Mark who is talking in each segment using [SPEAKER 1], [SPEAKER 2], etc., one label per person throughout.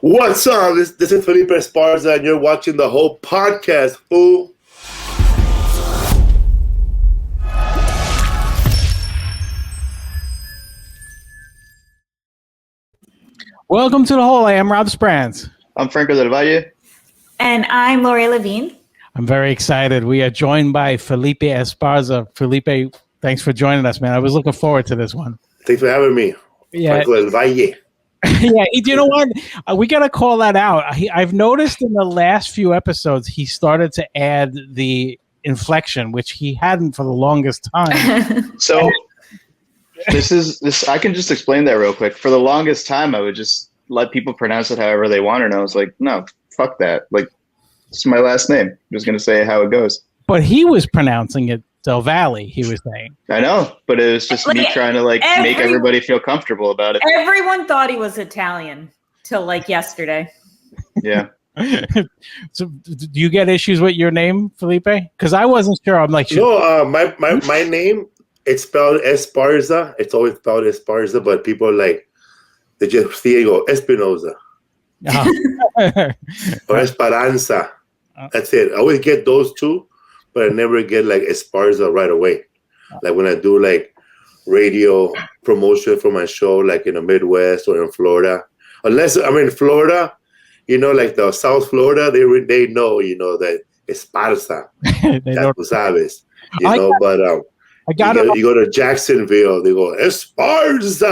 [SPEAKER 1] What's up? This is Felipe Esparza, and you're watching the whole podcast, fool.
[SPEAKER 2] Welcome to the Hole. I am Rob Sprans.
[SPEAKER 3] I'm Franco Del Valle.
[SPEAKER 4] And I'm Lori Levine.
[SPEAKER 2] I'm very excited. We are joined by Felipe Esparza. Felipe, thanks for joining us, man. I was looking forward to this one.
[SPEAKER 1] Thanks for having me.
[SPEAKER 2] Yeah.
[SPEAKER 1] Franco Del Valle.
[SPEAKER 2] Yeah, you know what? We got to call that out. I've noticed in the last few episodes, he started to add the inflection, which he hadn't for the longest time.
[SPEAKER 3] So this. I can just explain that real quick. For the longest time, I would just let people pronounce it however they want, and I was like, no, fuck that. Like, it's my last name. I'm just gonna say how it goes.
[SPEAKER 2] But he was pronouncing it Del Valle. He was saying.
[SPEAKER 3] I know, but it was just me trying to make everybody feel comfortable about it.
[SPEAKER 4] Everyone thought he was Italian till yesterday.
[SPEAKER 3] Yeah.
[SPEAKER 2] So, do you get issues with your name, Felipe? Because I wasn't sure. I'm like,
[SPEAKER 1] no, my name, it's spelled Esparza. It's always spelled Esparza, but people are like, they just see it go Espinoza or Esperanza. That's it. I always get those two, but I never get Esparza right away. Like when I do radio promotion for my show, like in the Midwest or in Florida. Unless I'm in Florida, the South Florida, they know, that Esparza. That's what sabes. You go to Jacksonville, they go Esparza,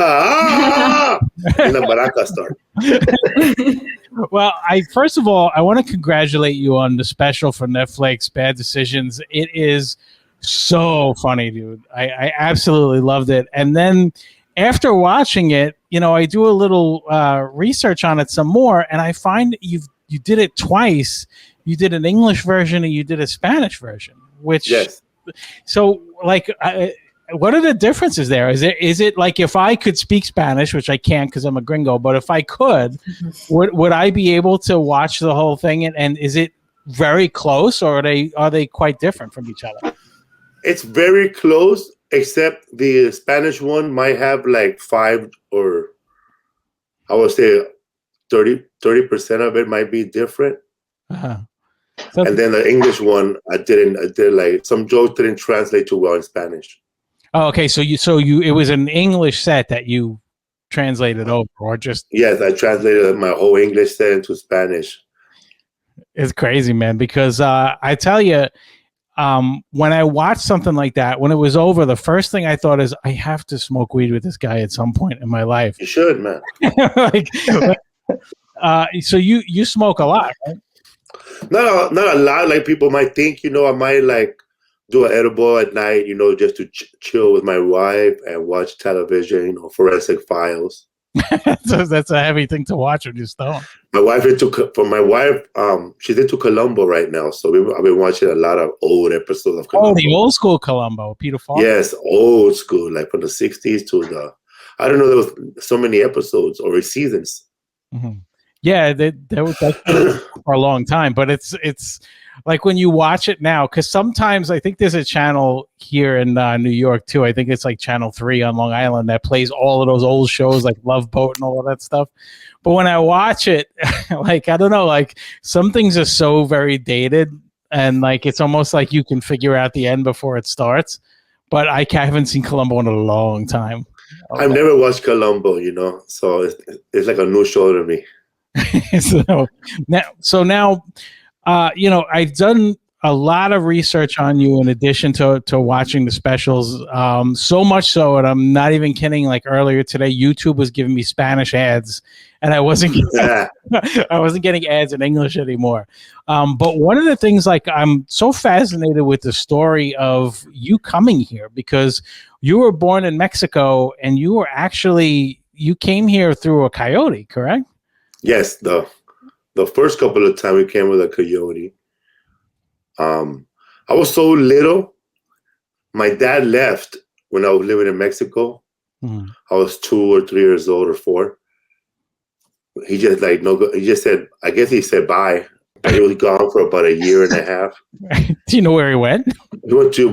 [SPEAKER 1] and the baracas start.
[SPEAKER 2] Well, first of all, I want to congratulate you on the special for Netflix, Bad Decisions. It is so funny, dude. I absolutely loved it. And then after watching it, I do a little research on it some more, and I find you did it twice. You did an English version and you did a Spanish version, which
[SPEAKER 1] yes.
[SPEAKER 2] So, what are the differences there? Is it like if I could speak Spanish, which I can't because I'm a gringo, but if I could, would I be able to watch the whole thing? And is it very close, or are they quite different from each other?
[SPEAKER 1] It's very close, except the Spanish one might have 5 or I would say 30% of it might be different.
[SPEAKER 2] Uh-huh.
[SPEAKER 1] And then the English one, I did some jokes didn't translate too well in Spanish.
[SPEAKER 2] Oh, okay. So it was an English set that you translated over, or just?
[SPEAKER 1] Yes, I translated my whole English set into Spanish.
[SPEAKER 2] It's crazy, man. Because I tell you, when I watched something like that, when it was over, the first thing I thought is, I have to smoke weed with this guy at some point in my life.
[SPEAKER 1] You should, man.
[SPEAKER 2] So you smoke a lot, right?
[SPEAKER 1] Not a lot like people might think. I might do an edible at night, just to chill with my wife and watch television, Forensic Files.
[SPEAKER 2] So that's a heavy thing to watch when you're stoned.
[SPEAKER 1] My wife she's into Columbo right now, so I've been watching a lot of old episodes of Columbo.
[SPEAKER 2] Oh, the old school Columbo, Peter Falk.
[SPEAKER 1] Yes, old school, from the 60s to I don't know, there was so many episodes or seasons.
[SPEAKER 2] Mm-hmm. Yeah, that was for a long time, but it's like when you watch it now, because sometimes I think there's a channel here in New York too. I think it's Channel 3 on Long Island that plays all of those old shows like Love Boat and all of that stuff. But when I watch it, I don't know, some things are so very dated, and it's almost like you can figure out the end before it starts. But I haven't seen Columbo in a long time.
[SPEAKER 1] I've never watched Columbo, so it's like a new show to me.
[SPEAKER 2] So now, I've done a lot of research on you in addition to watching the specials. So much so, and I'm not even kidding. Earlier today, YouTube was giving me Spanish ads, and I wasn't getting ads in English anymore. But one of the things, I'm so fascinated with the story of you coming here, because you were born in Mexico and you came here through a coyote, correct?
[SPEAKER 1] Yes, the first couple of times we came with a coyote. I was so little. My dad left when I was living in Mexico. Mm-hmm. I was 2 or 3 years old or 4. He just he just said, I guess he said bye. He was gone for about a year and a half.
[SPEAKER 2] Do you know where he went?
[SPEAKER 1] He went to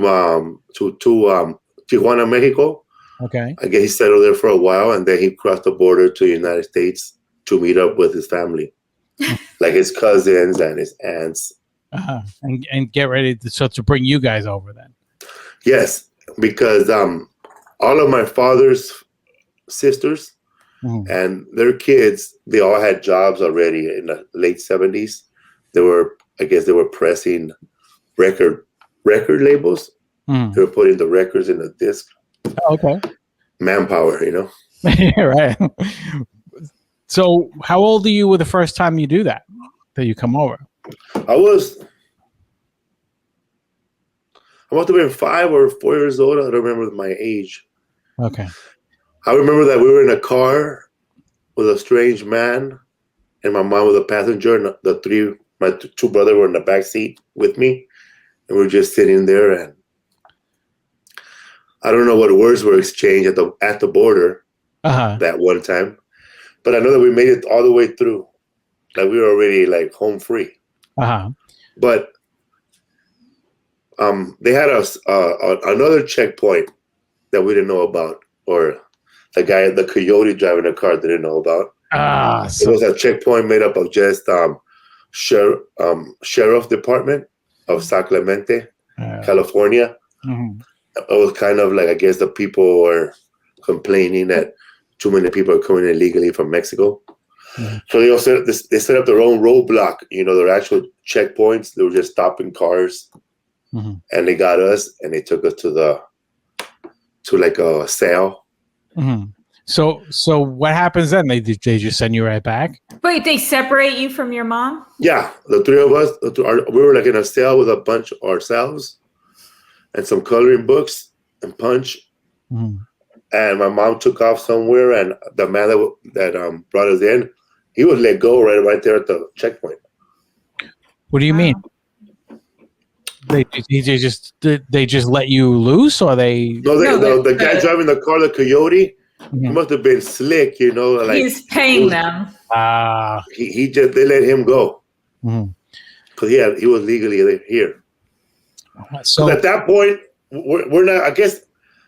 [SPEAKER 1] Tijuana, Mexico.
[SPEAKER 2] Okay.
[SPEAKER 1] I guess he settled there for a while, and then he crossed the border to the United States to meet up with his family, like his cousins and his aunts.
[SPEAKER 2] And get ready to bring you guys over then.
[SPEAKER 1] Yes, because all of my father's sisters and their kids, they all had jobs already in the late 70s. They were pressing record labels. They were putting the records in the disc.
[SPEAKER 2] Okay.
[SPEAKER 1] Manpower, you know.
[SPEAKER 2] Yeah, right. So, how old are you the first time you do that you come over?
[SPEAKER 1] I must have been 5 or 4 years old. I don't remember my age.
[SPEAKER 2] Okay.
[SPEAKER 1] I remember that we were in a car with a strange man, and my mom was a passenger, and my two brothers were in the back seat with me, and we were just sitting there, and I don't know what words were exchanged at the border that one time, but I know that we made it all the way through. Like we were already like home free. But they had another checkpoint that we didn't know about, or the coyote driving the car didn't know about. It was a checkpoint made up of just sheriff department of San Clemente, California. It was kind of like, I guess the people were complaining that too many people are coming illegally from Mexico. So they set up their own roadblock, their actual checkpoints. They were just stopping cars, and they got us, and they took us to like a sale.
[SPEAKER 2] So what happens then? They just send you right back?
[SPEAKER 4] Wait, they separate you from your mom?
[SPEAKER 1] Yeah, the three of us, we were like in a cell with a bunch ourselves and some coloring books and punch. And my mom took off somewhere, and the man that brought us in, he was let go right there at the checkpoint.
[SPEAKER 2] What do you mean? They just let you loose, or they?
[SPEAKER 1] No, the guy driving the car, the coyote, he must have been slick, like
[SPEAKER 4] he's paying them.
[SPEAKER 1] They let him go because he was legally here. So at that point, we're not. I guess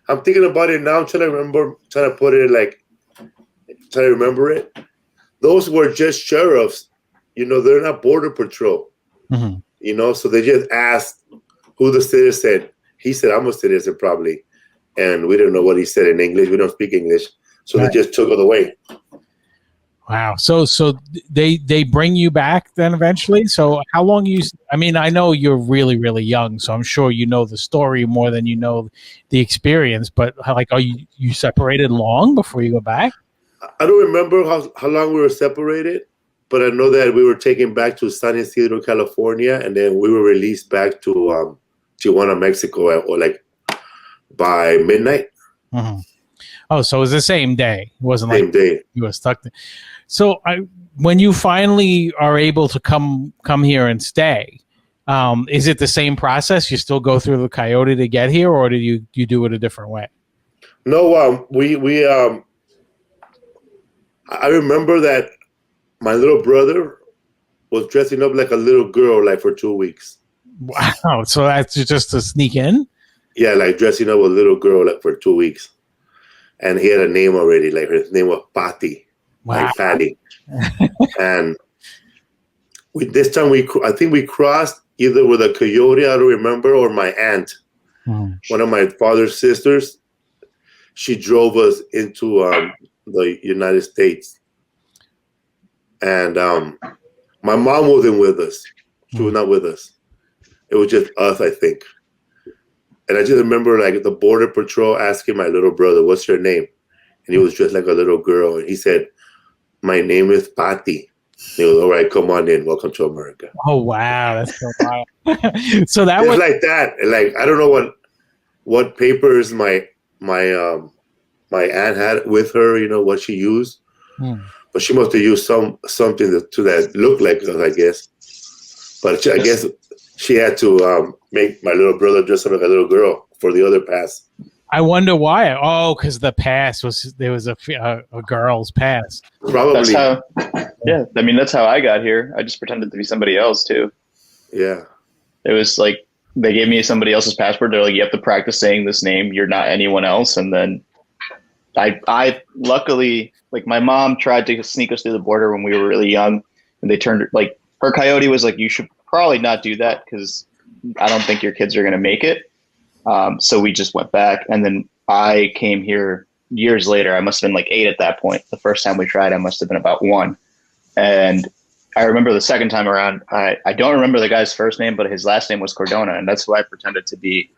[SPEAKER 1] I'm thinking about it now. I'm trying to put it like, trying to remember it. Those were just sheriffs, they're not border patrol, so they just asked who the citizen. He said, I'm a citizen probably. And we didn't know what he said in English. We don't speak English. So they just took it away.
[SPEAKER 2] Wow. So they bring you back then eventually? So how long I know you're really, really young, so I'm sure you know the story more than you know the experience, but are you separated long before you go back?
[SPEAKER 1] I don't remember how long we were separated, but I know that we were taken back to San Isidro, California, and then we were released back to Tijuana, Mexico, or like by midnight.
[SPEAKER 2] Oh, so it was the same day. It wasn't
[SPEAKER 1] same
[SPEAKER 2] like
[SPEAKER 1] day.
[SPEAKER 2] You were stuck there. So when you finally are able to come here and stay, is it the same process? You still go through the coyote to get here, or do you do it a different way?
[SPEAKER 1] No, we I remember that my little brother was dressing up like a little girl, like for 2 weeks.
[SPEAKER 2] Wow! So that's just to sneak in?
[SPEAKER 1] Yeah, like dressing up a little girl like for 2 weeks, and he had a name already. Like his name was Patty, like Fatty. And this time I think we crossed either with a coyote, I don't remember, or my aunt, one of my father's sisters. She drove us into the United States, and my mom wasn't with us. She was not with us. It was just us, I think. And I just remember like the border patrol asking my little brother, "What's your name?" And he was dressed like a little girl, and he said, "My name is Patty." He was, "All right, come on in. Welcome to America."
[SPEAKER 2] Oh wow, that's so wild. So that
[SPEAKER 1] was
[SPEAKER 2] was
[SPEAKER 1] like that. Like I don't know what papers my aunt had with her, what she used, but she must have used something to that looked like us, I guess. But I guess she had to make my little brother dress up like a little girl for the other pass.
[SPEAKER 2] I wonder why. Oh, because the pass there was a girl's pass.
[SPEAKER 1] Probably.
[SPEAKER 3] That's how. Yeah, I mean that's how I got here. I just pretended to be somebody else too.
[SPEAKER 1] Yeah.
[SPEAKER 3] It was like they gave me somebody else's passport. They're like, you have to practice saying this name. You're not anyone else, and then I luckily, like, my mom tried to sneak us through the border when we were really young, and they turned, like, her coyote was like, you should probably not do that because I don't think your kids are going to make it. So we just went back, and then I came here years later. I must have been like 8 at that point. The first time we tried, I must have been about 1. And I remember the second time around, I don't remember the guy's first name, but his last name was Cordona, and that's who I pretended to be.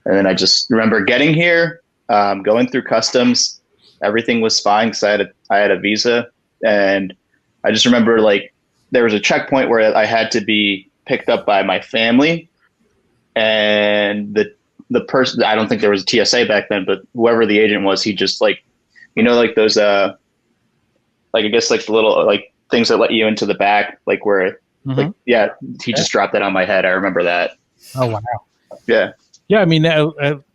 [SPEAKER 3] And then I just remember getting here, going through customs. Everything was fine because I had a visa, and I just remember, like, there was a checkpoint where I had to be picked up by my family, and the person, I don't think there was a TSA back then, but whoever the agent was, he just, like, you know, like those like, I guess, like, the little, like, things that let you into the back, like, where like, yeah, he just dropped that on my head. I remember that.
[SPEAKER 2] Oh wow.
[SPEAKER 3] Yeah.
[SPEAKER 2] Yeah, I mean,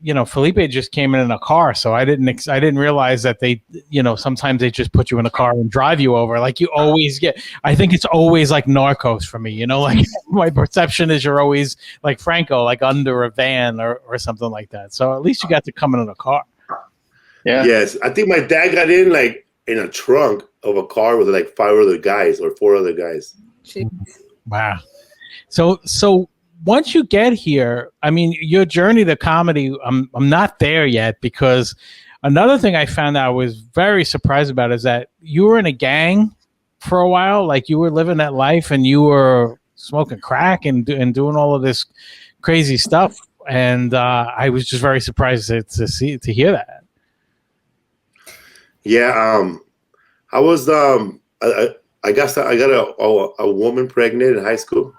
[SPEAKER 2] you know, Felipe just came in a car, so I didn't realize that they, you know, sometimes they just put you in a car and drive you over. Like, you always get, I think it's always like Narcos for me, you know, like my perception is you're always like Franco, like under a van or something like that. So at least you got to come in a car.
[SPEAKER 3] Yeah.
[SPEAKER 1] Yes, I think my dad got in like in a trunk of a car with like 5 other guys or 4 other guys.
[SPEAKER 4] Jeez.
[SPEAKER 2] Wow. So once you get here, I mean, your journey to comedy, I'm not there yet, because another thing I found out I was very surprised about is that you were in a gang for a while. Like, you were living that life and you were smoking crack and doing all of this crazy stuff. And I was just very surprised to hear that.
[SPEAKER 1] Yeah, I was I guess I got a woman pregnant in high school.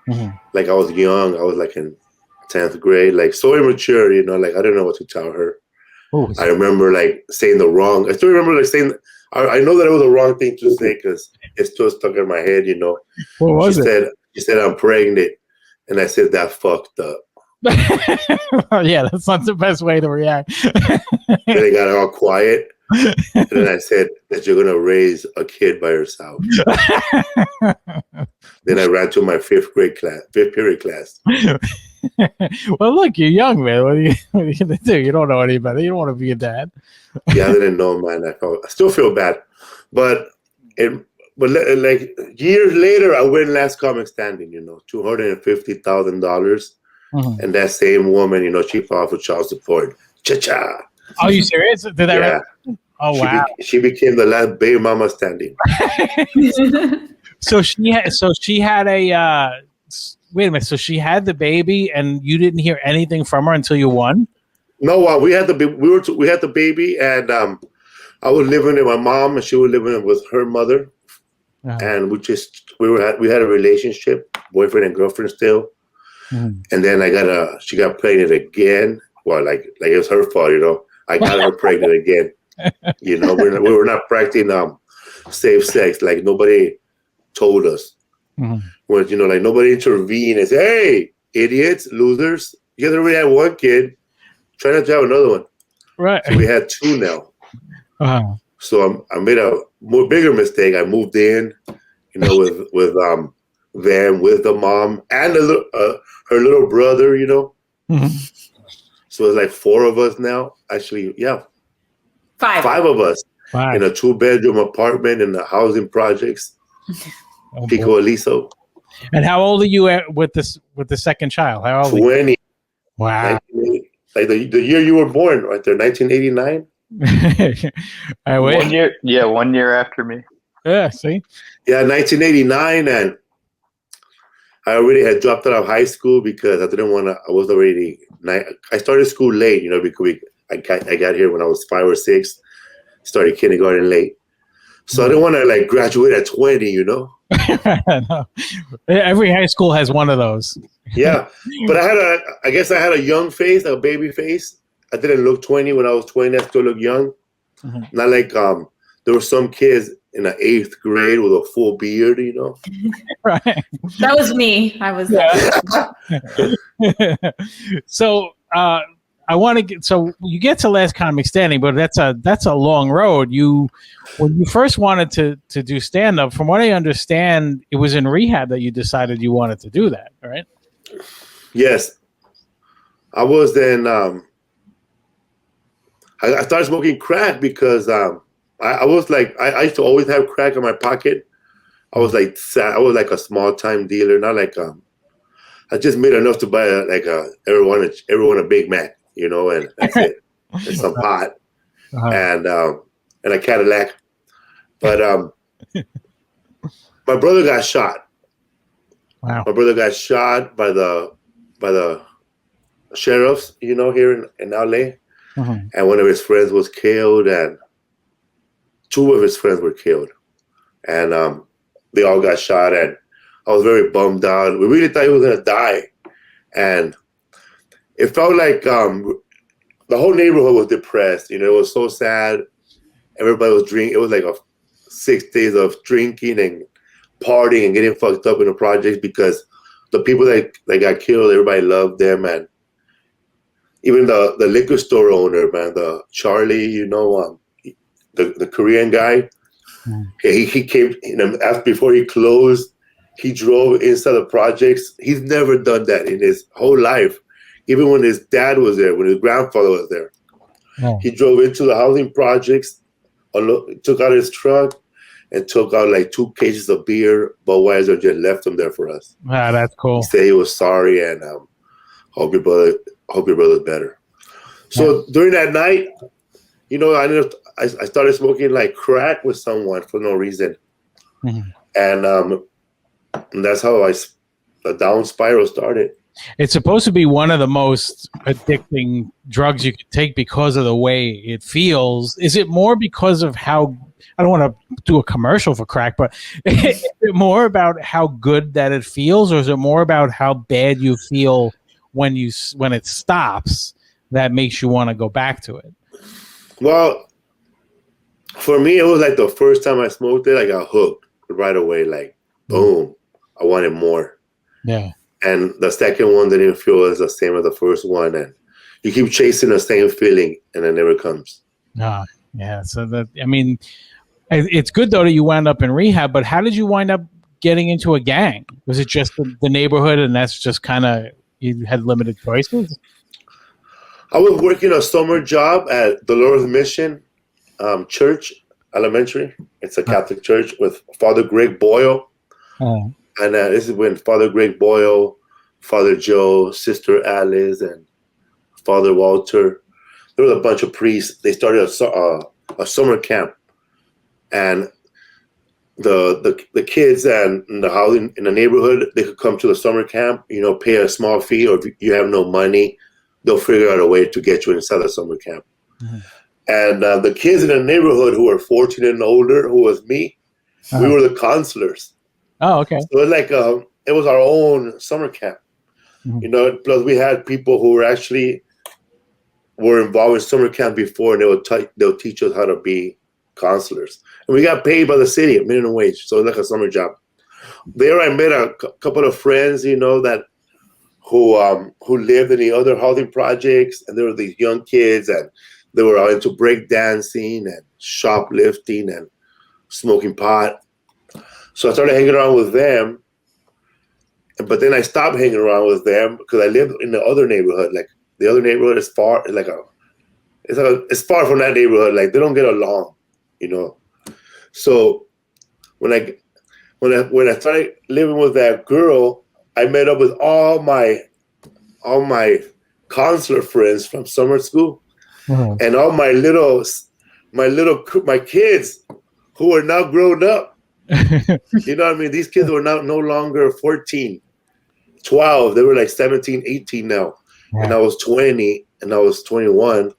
[SPEAKER 2] Mm-hmm.
[SPEAKER 1] Like, I was young. I was like in 10th grade, like so immature, you know, like I didn't know what to tell her.
[SPEAKER 2] Ooh.
[SPEAKER 1] I remember like saying I still remember like saying, I know that it was the wrong thing to say because it's still stuck in my head, you know.
[SPEAKER 2] What was it?
[SPEAKER 1] She said, I'm pregnant. And I said, that fucked up.
[SPEAKER 2] Yeah, that's not the best way to react.
[SPEAKER 1] Then I got all quiet. And then I said that you're going to raise a kid by yourself. Then I ran to my 5th period class.
[SPEAKER 2] Well, look, you're young, man. What are you going to do? You don't know any better. You don't want to be a dad.
[SPEAKER 1] Yeah, I didn't know, man. I still feel bad. But like years later, I win Last Comic Standing, you know, $250,000. Mm-hmm. And that same woman, you know, she filed for child support. Cha-cha.
[SPEAKER 2] Are you serious? Did that?
[SPEAKER 1] Yeah.
[SPEAKER 2] Oh, wow.
[SPEAKER 1] She became the last baby mama standing.
[SPEAKER 2] So she had a wait a minute. So she had the baby, and you didn't hear anything from her until you won?
[SPEAKER 1] No, we had the baby, and I was living with my mom, and she was living with her mother, and we had a relationship, boyfriend and girlfriend still, and then she got pregnant again. Well, like it was her fault, you know. I got her pregnant again. You know, we were not practicing safe sex. Like, nobody told us. Mm-hmm. When, you know, like, nobody intervened and said, "Hey, idiots, losers! You guys already had 1 kid. Try not to have another one."
[SPEAKER 2] Right.
[SPEAKER 1] So we had 2 now.
[SPEAKER 2] Uh-huh.
[SPEAKER 1] So I made a bigger mistake. I moved in, you know, with them, with the mom and her little brother. You know. Mm-hmm. So it's like 4 of us now. Actually, yeah. 5 of us. 5. In a 2-bedroom apartment in the housing projects. Pico Aliso.
[SPEAKER 2] And how old are you with the second child? How old?
[SPEAKER 1] 20.
[SPEAKER 2] Wow.
[SPEAKER 1] Like the year you were born, right there, 1989.
[SPEAKER 2] I wait.
[SPEAKER 3] 1 year. Yeah, 1 year after me.
[SPEAKER 2] Yeah. See.
[SPEAKER 1] Yeah, 1989, and I already had dropped out of high school because I didn't want to. I was already. I started school late, you know, because I got here when I was 5 or 6. Started kindergarten late, so I didn't want to like graduate at 20, you know.
[SPEAKER 2] No. Every high school has one of those.
[SPEAKER 1] Yeah, but I guess I had a young face, a baby face. I didn't look 20 when I was 20. I still look young. Mm-hmm. Not like there were some kids in the 8th grade with a full beard, you know.
[SPEAKER 2] Right.
[SPEAKER 4] That was me. I was.
[SPEAKER 2] Yeah. So I want to get. So you get to Last Comic Standing, but that's a long road. When you first wanted to do stand up, from what I understand, it was in rehab that you decided you wanted to do that, right?
[SPEAKER 1] Yes, I was then. I started smoking crack because I was like, I used to always have crack in my pocket. I was like sad. I was like a small time dealer, not like I just made enough to buy everyone a Big Mac, you know, and that's it, and some pot, and a Cadillac. But my brother got shot.
[SPEAKER 2] Wow.
[SPEAKER 1] My brother got shot by the sheriffs, you know, here in LA, and one of his friends was killed, and two of his friends were killed, and they all got shot, and I was very bummed out. We really thought he was gonna die, and it felt like the whole neighborhood was depressed. You know, it was so sad. Everybody was drinking. It was like 6 days of drinking and partying and getting fucked up in the projects because the people that got killed, everybody loved them, and even the liquor store owner, man, the Charlie, you know, the Korean guy. He came, you know, after before he closed. He drove inside the projects. He's never done that in his whole life. Even when his dad was there, when his grandfather was there, he drove into the housing projects, took out his truck, and took out like 2 cases of beer. Budweiser just left them there for us.
[SPEAKER 2] Wow, that's cool.
[SPEAKER 1] He said he was sorry and hope your brother's better. So during that night, you know, I started smoking like crack with someone for no reason, and that's how the down spiral started.
[SPEAKER 2] It's supposed to be one of the most addicting drugs you could take because of the way it feels. Is it more because of how, I don't want to do a commercial for crack, but is it more about how good that it feels, or is it more about how bad you feel when it stops that makes you want to go back to it?
[SPEAKER 1] Well, for me, it was like the first time I smoked it, I got hooked right away. Like, boom, I wanted more. Yeah. And the second one didn't feel as the same as the first one. And you keep chasing the same feeling and it never comes.
[SPEAKER 2] Yeah. So I mean, it's good though that you wound up in rehab, but how did you wind up getting into a gang? Was it just the neighborhood and that's just kind of, you had limited choices?
[SPEAKER 1] I was working a summer job at the Lord's Mission Church Elementary. It's a Catholic church with Father Greg Boyle. And this is when Father Greg Boyle, Father Joe, Sister Alice, and Father Walter, there was a bunch of priests. They started a summer camp. And the kids and the housing in the neighborhood, they could come to the summer camp, you know, pay a small fee, or if you have no money, they'll figure out a way to get you inside the summer camp. And the kids in the neighborhood who were 14 and older, who was me, we were the counselors.
[SPEAKER 2] Oh, okay.
[SPEAKER 1] So it was like it was our own summer camp, you know. Plus, we had people who were involved in summer camp before, and they'll teach us how to be counselors. And we got paid by the city, minimum wage, so it's like a summer job. There, I met a couple of friends, you know, that who lived in the other housing projects, and there were these young kids, and they were all into break dancing and shoplifting and smoking pot. So I started hanging around with them, but then I stopped hanging around with them because I lived in the other neighborhood. Like the other neighborhood is far, it's far from that neighborhood. Like they don't get along, you know. So when I started living with that girl, I met up with all my counselor friends from summer school, and all my kids who are now grown up. You know what I mean? These kids were now no longer 14, 12. They were like 17, 18 now. Yeah. And I was 20 and I was 21.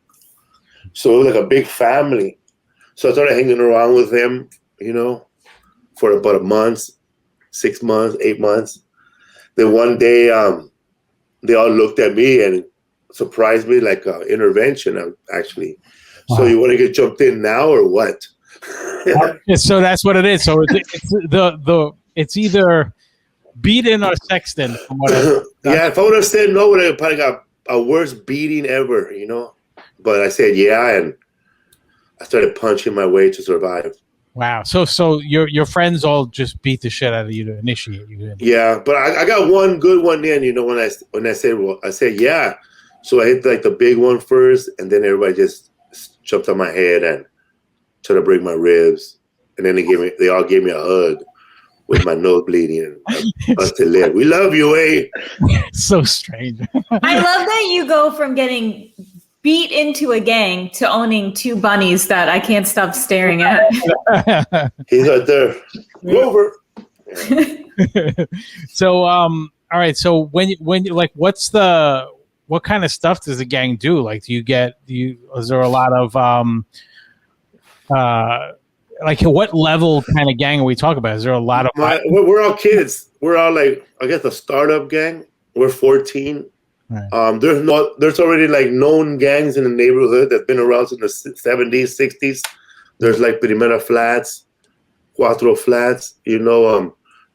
[SPEAKER 1] So it was like a big family. So I started hanging around with them, you know, for about a month, 6 months, 8 months. Then one day, they all looked at me and surprised me like an intervention, actually. Wow. So you want to get jumped in now or what?
[SPEAKER 2] So that's what it is. So it's either beaten or sexton. From what
[SPEAKER 1] yeah, if I would have said no, I probably got a worst beating ever, you know. But I said yeah, and I started punching my way to survive.
[SPEAKER 2] Wow. So your friends all just beat the shit out of you to initiate you.
[SPEAKER 1] Yeah, but I got one good one in, you know, when I said yeah. So I hit like the big one first, and then everybody just jumped on my head and tried to break my ribs. And then they all gave me a hug with my nose bleeding and busted lip. We love you, eh?
[SPEAKER 2] So strange.
[SPEAKER 4] I love that you go from getting beat into a gang to owning two bunnies that I can't stop staring at.
[SPEAKER 1] He's right there. Rover. Yeah.
[SPEAKER 2] So, all right. So when you like, what kind of stuff does the gang do? Like, is there a lot of, like what level kind of gang are we talking about? Is there a lot of,
[SPEAKER 1] we're all kids. We're all like, I guess a startup gang. We're 14. Right. There's already like known gangs in the neighborhood that's been around since the 70s, 60s. There's like Primera Flats, Cuatro Flats,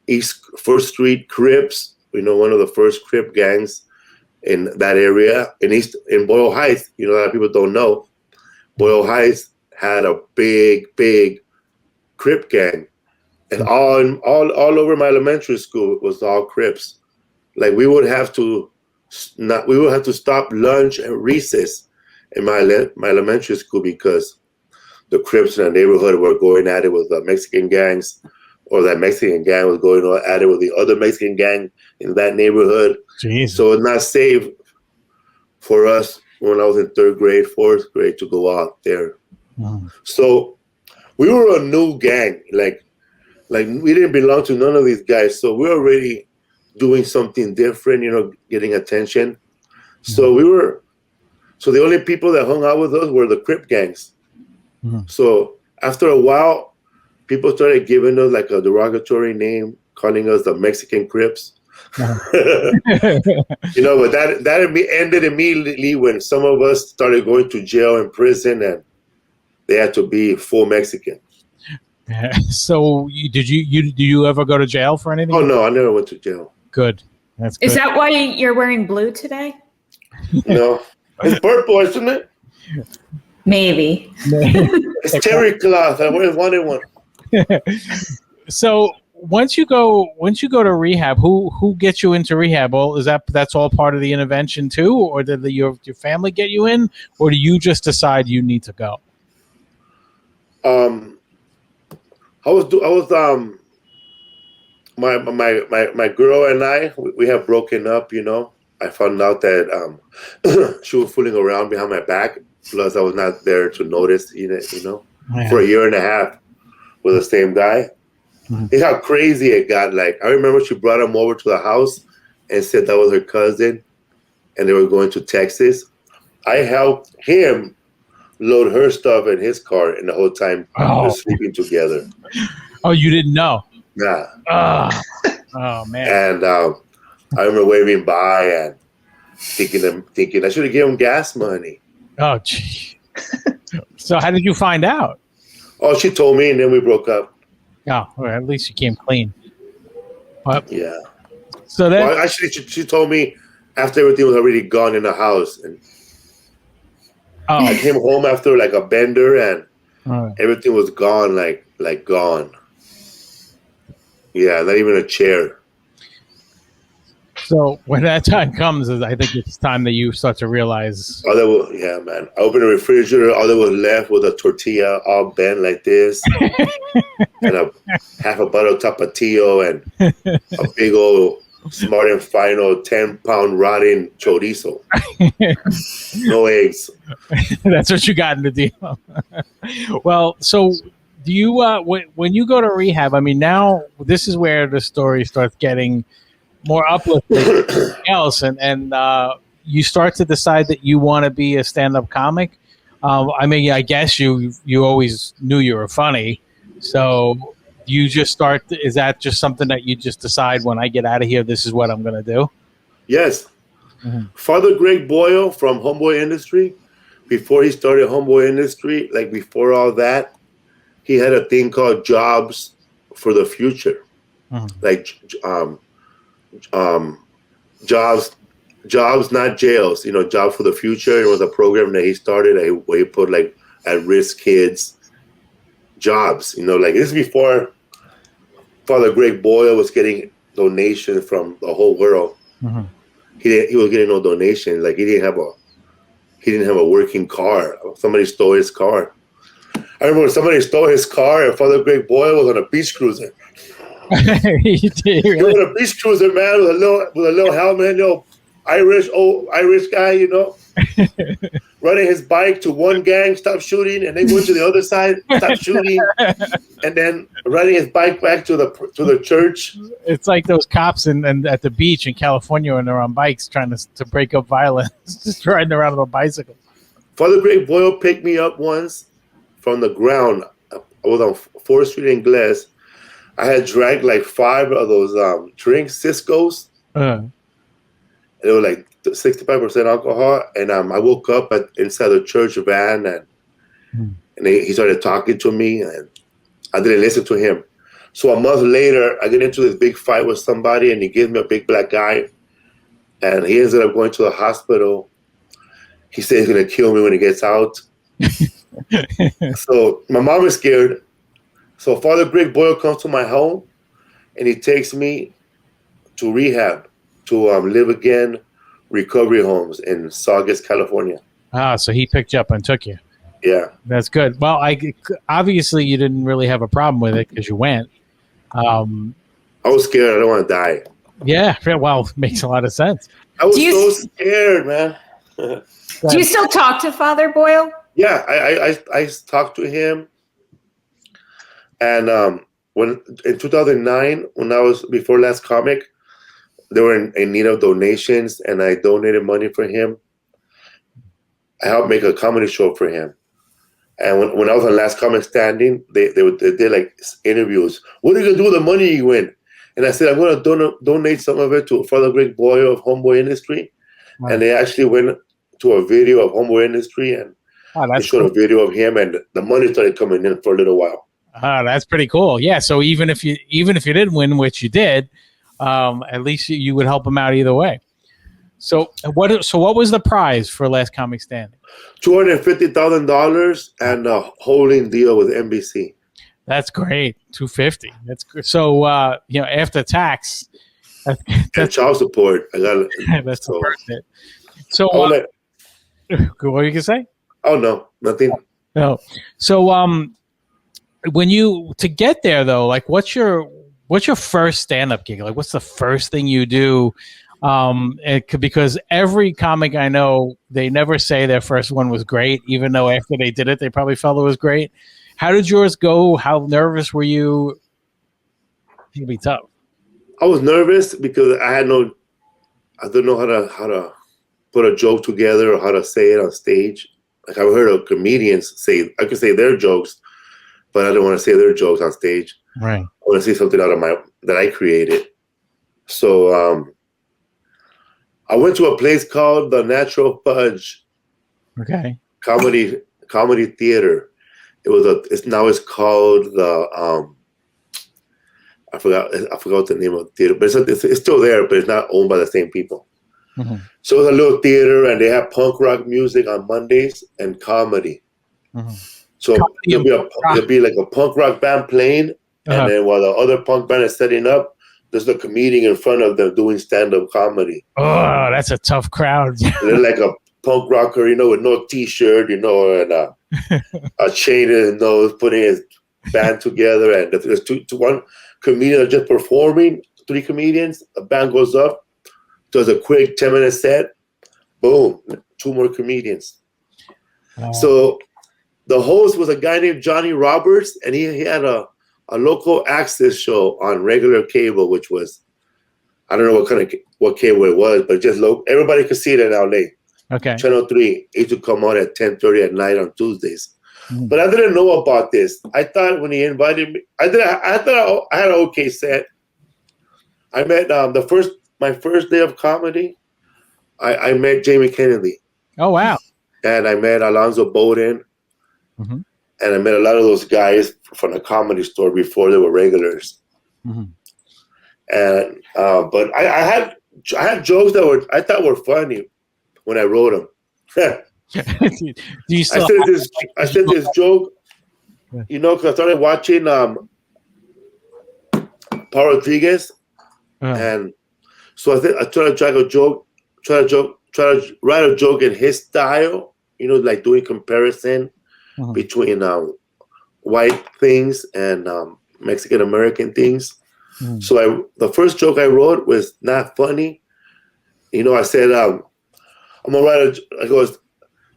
[SPEAKER 1] East First Street Crips, one of the first Crip gangs in that area. In Boyle Heights, a lot of people don't know, Boyle Heights had a big Crip gang. And all over my elementary school, it was all Crips. Like we would have to stop lunch and recess in my elementary school because the Crips in the neighborhood were going at it with the Mexican gangs, or that Mexican gang was going at it with the other Mexican gang in that neighborhood.
[SPEAKER 2] Jeez.
[SPEAKER 1] So it's not safe for us when I was in 3rd grade, 4th grade to go out there. Wow. So we were a new gang. Like we didn't belong to none of these guys. So we were already doing something different, getting attention. So the only people that hung out with us were the Crip gangs. Mm-hmm. So after a while, people started giving us like a derogatory name, calling us the Mexican Crips. But that ended immediately when some of us started going to jail and prison, and they had to be full Mexican.
[SPEAKER 2] So do you ever go to jail for anything?
[SPEAKER 1] Oh no, I never went to jail.
[SPEAKER 2] Good. That's good.
[SPEAKER 4] Is that why you're wearing blue today?
[SPEAKER 1] No, it's purple, isn't it?
[SPEAKER 4] Maybe.
[SPEAKER 1] It's terry cloth. I always wanted one.
[SPEAKER 2] So once you go to rehab, who gets you into rehab? Well, that's all part of the intervention too, or did your family get you in, or do you just decide you need to go?
[SPEAKER 1] My girl and I, we have broken up. I found out that she was fooling around behind my back. Plus, I was not there to notice. For a year and a half with the same guy. Mm-hmm. It's how crazy it got. Like I remember, she brought him over to the house and said that was her cousin, and they were going to Texas. I helped him load her stuff in his car, and the whole time we were sleeping together.
[SPEAKER 2] Oh, you didn't know?
[SPEAKER 1] Nah.
[SPEAKER 2] Oh man.
[SPEAKER 1] And I remember waving by and thinking I should have given him gas money.
[SPEAKER 2] Oh, gee. So how did you find out?
[SPEAKER 1] Oh, she told me, and then we broke up.
[SPEAKER 2] Oh, well, at least you came clean. But,
[SPEAKER 1] yeah.
[SPEAKER 2] So then,
[SPEAKER 1] actually, she told me after everything was already gone in the house, and I came home after like a bender, and everything was gone, like gone. Yeah, not even a chair.
[SPEAKER 2] So when that time comes, I think it's time that you start to realize.
[SPEAKER 1] Yeah, man. I opened the refrigerator. All that was left was a tortilla all bent like this, and half a bottle of Tapatio, and a big old Smart and Final 10-pound rotting chorizo. No eggs.
[SPEAKER 2] That's what you got in the deal. Well, so do you when you go to rehab? I mean, now this is where the story starts getting more uplifting than anything else, and you start to decide that you want to be a stand-up comic. I mean, I guess you always knew you were funny, so you just start. Is that just something that you just decide, when I get out of here, this is what I'm going to do?
[SPEAKER 1] Yes. Mm-hmm. Father Greg Boyle from Homeboy Industry, before he started Homeboy Industry, like before all that, he had a thing called Jobs for the Future, like jobs, not jails. Jobs for the Future. It was a program that he started where he put like at-risk kids jobs. Like this is before Father Greg Boyle was getting donations from the whole world. Mm-hmm. He was getting no donation. Like he he didn't have a working car. Somebody stole his car. I remember when somebody stole his car and Father Greg Boyle was on a beach cruiser.
[SPEAKER 2] You did,
[SPEAKER 1] He was
[SPEAKER 2] really?
[SPEAKER 1] on a beach cruiser, man, with a little helmet, old Irish guy, running his bike to one gang, stop shooting, and then went to the other side, stop shooting, and then riding his bike back to the church.
[SPEAKER 2] It's like those cops and at the beach in California when they're on bikes trying to break up violence, just riding around on a bicycle.
[SPEAKER 1] Father Greg Boyle picked me up once from the ground. I was on 4th Street in Glass. I had drank like 5 of those drinks, Cisco's. They were like 65% alcohol, and I woke up inside the church van, and he started talking to me, and I didn't listen to him. So a month later, I get into this big fight with somebody, and he gives me a big black eye, and he ended up going to the hospital. He said he's gonna kill me when he gets out. So my mom is scared. So Father Greg Boyle comes to my home, and he takes me to Rehab, to Live Again recovery homes in Saugus, California.
[SPEAKER 2] So he picked you up and took you.
[SPEAKER 1] Yeah.
[SPEAKER 2] That's good. Well, obviously you didn't really have a problem with it because you went.
[SPEAKER 1] I was scared. I don't want to die.
[SPEAKER 2] Yeah, well, makes a lot of sense.
[SPEAKER 1] I was so scared, man.
[SPEAKER 4] Do you still talk to Father Boyle?
[SPEAKER 1] Yeah, I talked to him. And when in 2009, when I was before Last Comic, they were in need of donations, and I donated money for him. I helped make a comedy show for him. And when I was on Last Comic Standing, they did like interviews. What are you gonna do with the money you win? And I said, I'm gonna donate some of it to Father Greg Boyle of Homeboy Industry. Wow. And they actually went to a video of Homeboy Industry, and they showed a video of him, and the money started coming in for a little while.
[SPEAKER 2] That's pretty cool. Yeah. So even if you didn't win, which you did, at least you would help him out either way. So what was the prize for Last Comic Standing?
[SPEAKER 1] $250,000 and a holding deal with NBC.
[SPEAKER 2] That's great. $250,000. That's good. So after tax,
[SPEAKER 1] that's child support. I got it.
[SPEAKER 2] That's so worth it. So what were you gonna say?
[SPEAKER 1] Oh no, nothing.
[SPEAKER 2] No. So when to get there though, like what's your first stand-up gig? Like what's the first thing you do? Because every comic I know, they never say their first one was great, even though after they did it, they probably felt it was great. How did yours go? How nervous were you? It'd be tough.
[SPEAKER 1] I was nervous because I didn't know how to put a joke together or how to say it on stage. Like I've heard of comedians say, I could say their jokes, but I don't want to say their jokes on stage.
[SPEAKER 2] Right.
[SPEAKER 1] I want to say something that I created. So I went to a place called the Natural Fudge.
[SPEAKER 2] Okay.
[SPEAKER 1] Comedy theater. It's called the I forgot the name of the theater, but it's still there, but it's not owned by the same people. Mm-hmm. So it's a little theater, and they have punk rock music on Mondays and comedy. Mm-hmm. So there'll be like a punk rock band playing, and then while the other punk band is setting up, there's a comedian in front of them doing stand-up comedy.
[SPEAKER 2] Oh, that's a tough crowd.
[SPEAKER 1] They're like a punk rocker, with no T-shirt, and a chain in his nose, putting his band together, and there's one comedian just performing, 3 comedians, a band goes up, does a quick 10-minute set, boom, 2 more comedians. So the host was a guy named Johnny Roberts, and he had a local access show on regular cable, which was, I don't know what cable it was, but just local. Everybody could see it in LA.
[SPEAKER 2] Okay.
[SPEAKER 1] Channel 3 used to come on at 10:30 at night on Tuesdays. Mm. But I didn't know about this. I thought when he invited me, I thought I had an okay set. I met my first day of comedy. I met Jamie Kennedy.
[SPEAKER 2] Oh wow!
[SPEAKER 1] And I met Alonzo Bowden. Mm-hmm. And I met a lot of those guys from the Comedy Store before they were regulars. Mm-hmm. And but I had jokes that I thought were funny when I wrote them. I said this joke, because I started watching Paul Rodriguez, and so I tried to write a joke in his style, like doing comparison between white things and Mexican American things. So the first joke I wrote was not funny. I said, I'm gonna write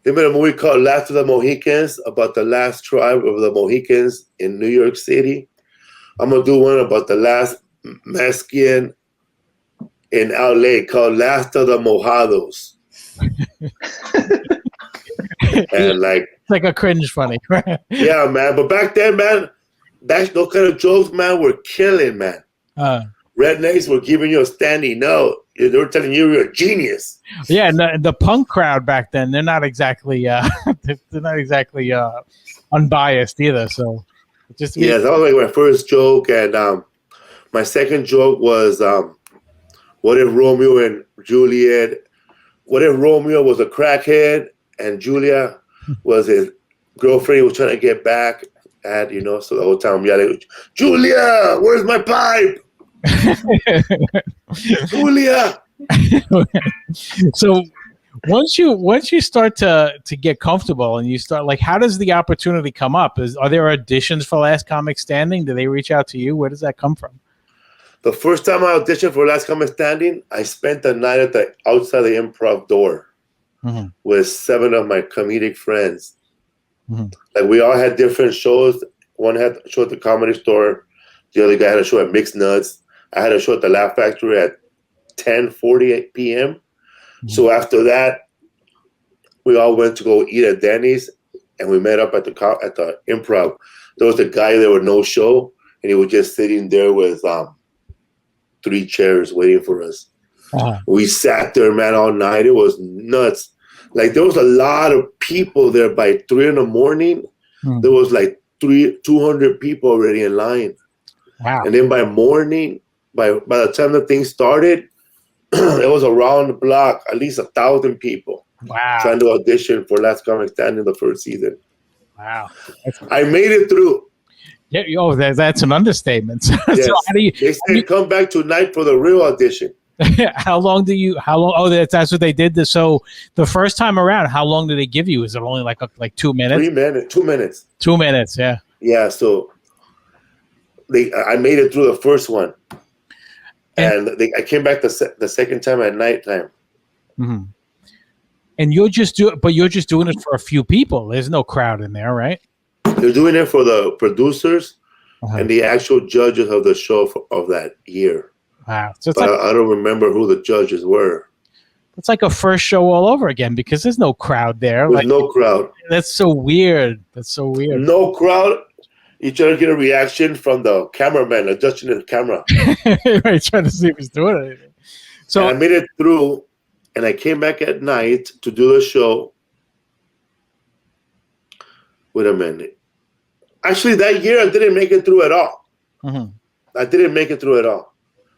[SPEAKER 1] they made a movie called Last of the Mohicans about the last tribe of the Mohicans in New York City. I'm gonna do one about the last Mexican in LA called Last of the Mojados. And
[SPEAKER 2] it's like a cringe funny.
[SPEAKER 1] Yeah, man. But back then, man, those kind of jokes, man, were killing, man. Rednecks were giving you a standing note. They were telling you you're a genius.
[SPEAKER 2] Yeah, and the punk crowd back then, they're not exactly unbiased either. So that was
[SPEAKER 1] like my first joke, and my second joke was, what if Romeo and Juliet? What if Romeo was a crackhead and Julia was his girlfriend? He was trying to get back at, so the whole time I'm yelling, Julia, where's my pipe? Julia.
[SPEAKER 2] So once you start to get comfortable and you start, how does the opportunity come up? Are there auditions for Last Comic Standing? Do they reach out to you? Where does that come from?
[SPEAKER 1] The first time I auditioned for Last Comic Standing, I spent the night outside the Improv door with 7 of my comedic friends. We all had different shows. One had a show at the Comedy Store. The other guy had a show at Mixed Nuts. I had a show at the Laugh Factory at 10:40 p.m. So after that, we all went to go eat at Denny's, and we met up at the Improv. There was a guy there with no show, and he was just sitting there with 3 chairs waiting for us. We sat there, man, all night. It was nuts. There was a lot of people there by 3 a.m. There was 200 people already in line.
[SPEAKER 2] Wow.
[SPEAKER 1] And then by morning, by the time the thing started, it was around the block, at least 1,000 people.
[SPEAKER 2] Wow.
[SPEAKER 1] Trying to audition for Last Comic Standing the first season.
[SPEAKER 2] Wow.
[SPEAKER 1] I made it through.
[SPEAKER 2] Yeah, that's an understatement.
[SPEAKER 1] Yes.
[SPEAKER 2] So
[SPEAKER 1] they said come back tonight for the real audition.
[SPEAKER 2] How long? Oh, that's what they did. So the first time around, how long did they give you? Is it only like 2 minutes?
[SPEAKER 1] 3 minutes. 2 minutes.
[SPEAKER 2] 2 minutes. Yeah.
[SPEAKER 1] Yeah. So I made it through the first one, and I came back the second time at nighttime.
[SPEAKER 2] And you're just doing it for a few people. There's no crowd in there, right?
[SPEAKER 1] They're doing it for the producers and the actual judges of the show of that year.
[SPEAKER 2] Wow. So
[SPEAKER 1] but I don't remember who the judges were.
[SPEAKER 2] It's like a first show all over again because there's no crowd there.
[SPEAKER 1] There's no crowd.
[SPEAKER 2] That's so weird.
[SPEAKER 1] No crowd. You try to get a reaction from the cameraman adjusting the camera.
[SPEAKER 2] Right, trying to see if he's doing anything. So
[SPEAKER 1] and I made it through, and I came back at night to do the show. Wait a minute. Actually, that year I didn't make it through at all. I didn't make it through at all.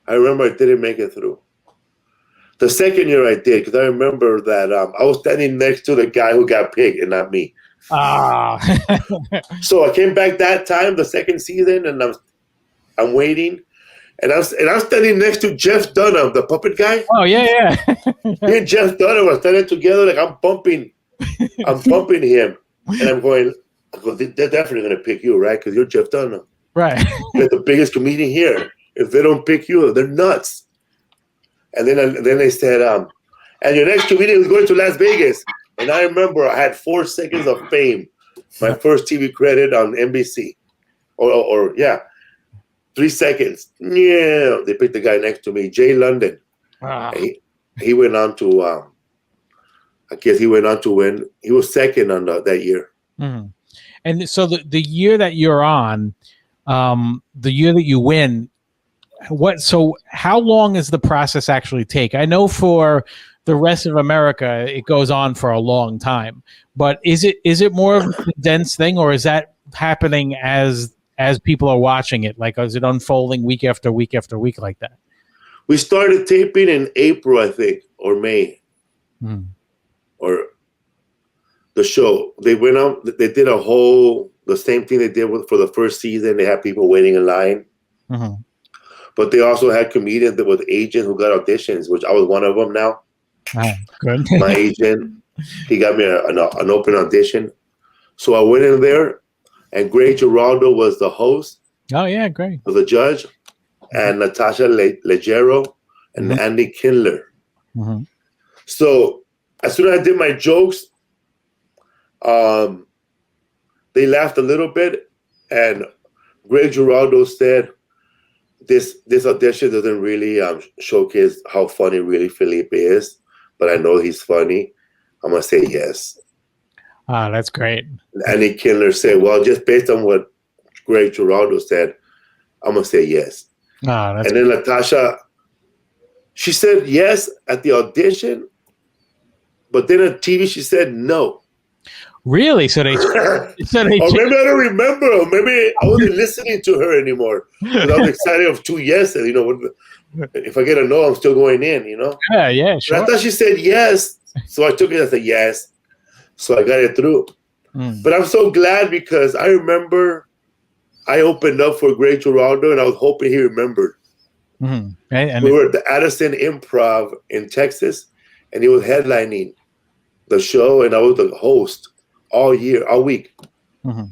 [SPEAKER 1] I remember I didn't make it through. The second year I did, because I remember that I was standing next to the guy who got picked and not me. So I came back that time, the second season, and I'm waiting, and I'm standing next to Jeff Dunham, the puppet guy.
[SPEAKER 2] Oh yeah.
[SPEAKER 1] Me and Jeff Dunham were standing together, I'm bumping him, and I'm going, they're definitely gonna pick you, right? Because you're Jeff Dunham,
[SPEAKER 2] right?
[SPEAKER 1] You're the biggest comedian here. If they don't pick you, they're nuts. And then they said, and your next comedian is going to Las Vegas. And I remember I had 4 seconds of fame, my first TV credit on NBC. Or 3 seconds. Yeah, they picked the guy next to me, Jay London. He went on to, I guess he went on to win. He was second on that year.
[SPEAKER 2] And so the year that you're on, the year that you win, so how long does the process actually take? I know for the rest of America, it goes on for a long time, but is it more of a condensed thing, or is that happening as people are watching it? Is it unfolding week after week after week like that?
[SPEAKER 1] We started taping in April, I think, or May, or the show. They went out, they did the same thing they did for the first season. They had people waiting in line. But they also had comedians that with agents who got auditions, which I was one of them now.
[SPEAKER 2] Good.
[SPEAKER 1] My agent, He got me an open audition. So I went in there, and Greg Giraldo was the host.
[SPEAKER 2] Oh, yeah, great.
[SPEAKER 1] Was the judge, and Natasha Leggero and Andy Kindler.
[SPEAKER 2] Mm-hmm.
[SPEAKER 1] So as soon as I did my jokes, they laughed a little bit, and Greg Giraldo said, this audition doesn't really showcase how funny really Felipe is, but I know he's funny. I'm going to say yes.
[SPEAKER 2] Ah, that's great.
[SPEAKER 1] Andy Kindler said, well, just based on what Greg Giraldo said, I'm going to say yes.
[SPEAKER 2] Ah, that's
[SPEAKER 1] and then Natasha, she said yes at the audition, but then on TV she said no.
[SPEAKER 2] Really? So they
[SPEAKER 1] or maybe I don't remember, or maybe I wasn't listening to her anymore because I was excited of 2 yeses. You know, if I get a no, I'm still going in. You know.
[SPEAKER 2] Yeah, sure.
[SPEAKER 1] But I thought she said yes, so I took it as a yes. So I got it through. But I'm so glad because I remember I opened up for Greg Giraldo, and I was hoping he remembered.
[SPEAKER 2] Mm-hmm. And
[SPEAKER 1] we were at the Addison Improv in Texas, and he was headlining the show, and I was the host all week.
[SPEAKER 2] Mm-hmm.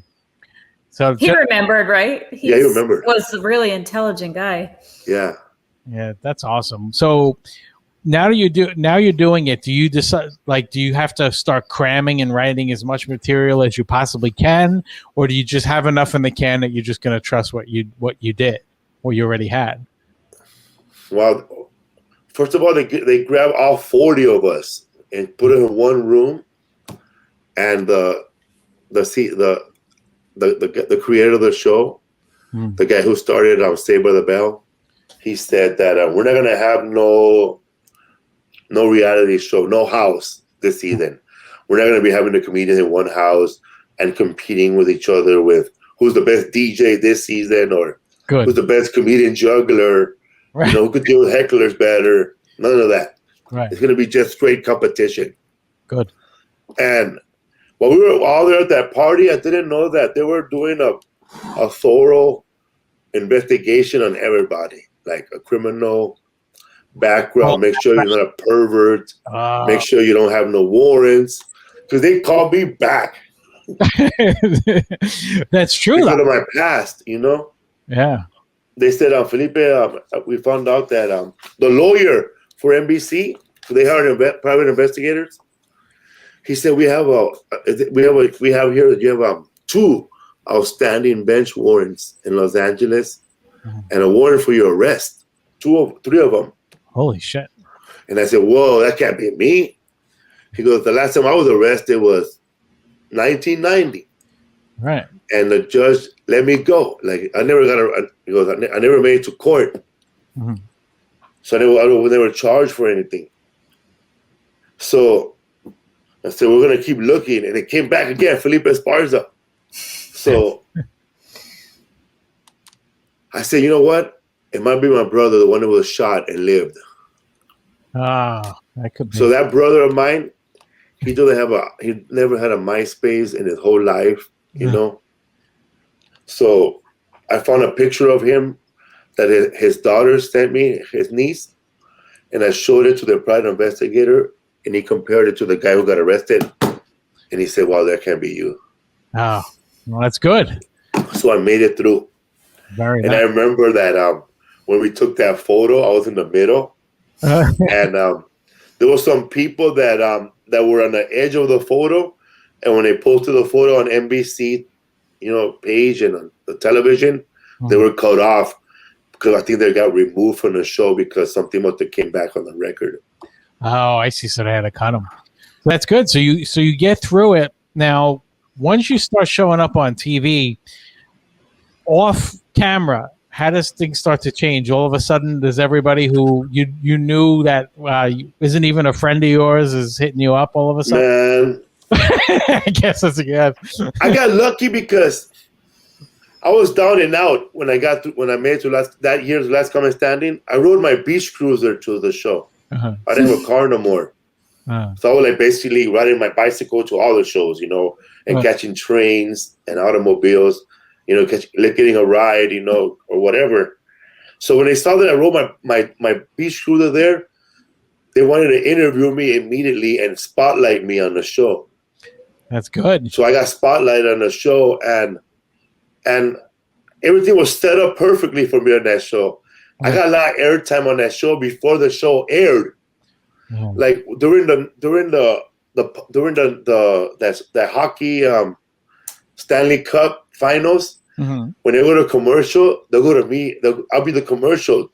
[SPEAKER 2] So
[SPEAKER 4] he remembered, right?
[SPEAKER 1] He remembered.
[SPEAKER 4] Was a really intelligent guy.
[SPEAKER 1] Yeah.
[SPEAKER 2] Yeah, that's awesome. So now you're doing it. Do you decide, like, do you have to start cramming and writing as much material as you possibly can, or do you just have enough in the can that you're just going to trust what you did, what you already had?
[SPEAKER 1] Well, first of all, they grabbed all 40 of us and put it in one room, and the creator of the show, the guy who started Saved by the Bell, he said that we're not gonna have no reality show, no house this season. We're not gonna be having the comedians in one house and competing with each other with who's the best DJ this season or who's the best comedian juggler. Right. You know, who could deal with hecklers better? None of that.
[SPEAKER 2] Right.
[SPEAKER 1] It's going to be just straight competition.
[SPEAKER 2] Good.
[SPEAKER 1] And while we were all there at that party, I didn't know that they were doing a thorough investigation on everybody, like a criminal background. Make sure you're not a pervert. Make sure you don't have no warrants. Because they called me back.
[SPEAKER 2] That's true.
[SPEAKER 1] Because of my past, you know?
[SPEAKER 2] Yeah.
[SPEAKER 1] They said, Felipe, we found out that the lawyer for NBC, so they hired private investigators. He said, we have here 2 outstanding bench warrants in Los Angeles, and a warrant for your arrest. 3 of them.
[SPEAKER 2] Holy shit!
[SPEAKER 1] And I said, whoa, that can't be me. He goes, the last time I was arrested was 1990.
[SPEAKER 2] Right.
[SPEAKER 1] And the judge let me go. Like I never he goes, I never made it to court. Mm-hmm. So I never charged for anything. So I said, we're gonna keep looking, and it came back again, Felipe Esparza. So I said, you know what? It might be my brother, the one who was shot and lived.
[SPEAKER 2] That could be.
[SPEAKER 1] So that brother of mine, he never had a MySpace in his whole life. You know, so I found a picture of him that his daughter sent me, his niece, and I showed it to the private investigator, and he compared it to the guy who got arrested, and he said, "Well, that can't be you."
[SPEAKER 2] Oh, well, that's good.
[SPEAKER 1] So I made it through.
[SPEAKER 2] Very
[SPEAKER 1] and
[SPEAKER 2] nice.
[SPEAKER 1] I remember that when we took that photo, I was in the middle, and there were some people that were on the edge of the photo. And when they posted the photo on NBC, page and on the television, they were cut off because I think they got removed from the show because something must have came back on the record.
[SPEAKER 2] Oh, I see. So they had to cut them. That's good. So you get through it. Now, once you start showing up on TV, off camera, how does things start to change? All of a sudden, does everybody who you knew that isn't even a friend of yours is hitting you up all of a sudden?
[SPEAKER 1] Man.
[SPEAKER 2] I guess that's a good.
[SPEAKER 1] I got lucky because I was down and out when I made it to that year's Last Comic Standing. I rode my beach cruiser to the show. I didn't have a car no more, so I was like basically riding my bicycle to all the shows, and catching trains and automobiles, getting a ride, or whatever. So when they saw that I rode my beach cruiser there, they wanted to interview me immediately and spotlight me on the show.
[SPEAKER 2] That's good.
[SPEAKER 1] So I got spotlighted on the show, and everything was set up perfectly for me on that show. I got a lot of airtime on that show before the show aired. Like during the hockey Stanley Cup finals, when they go to commercial, they'll go to me. I'll be the commercial.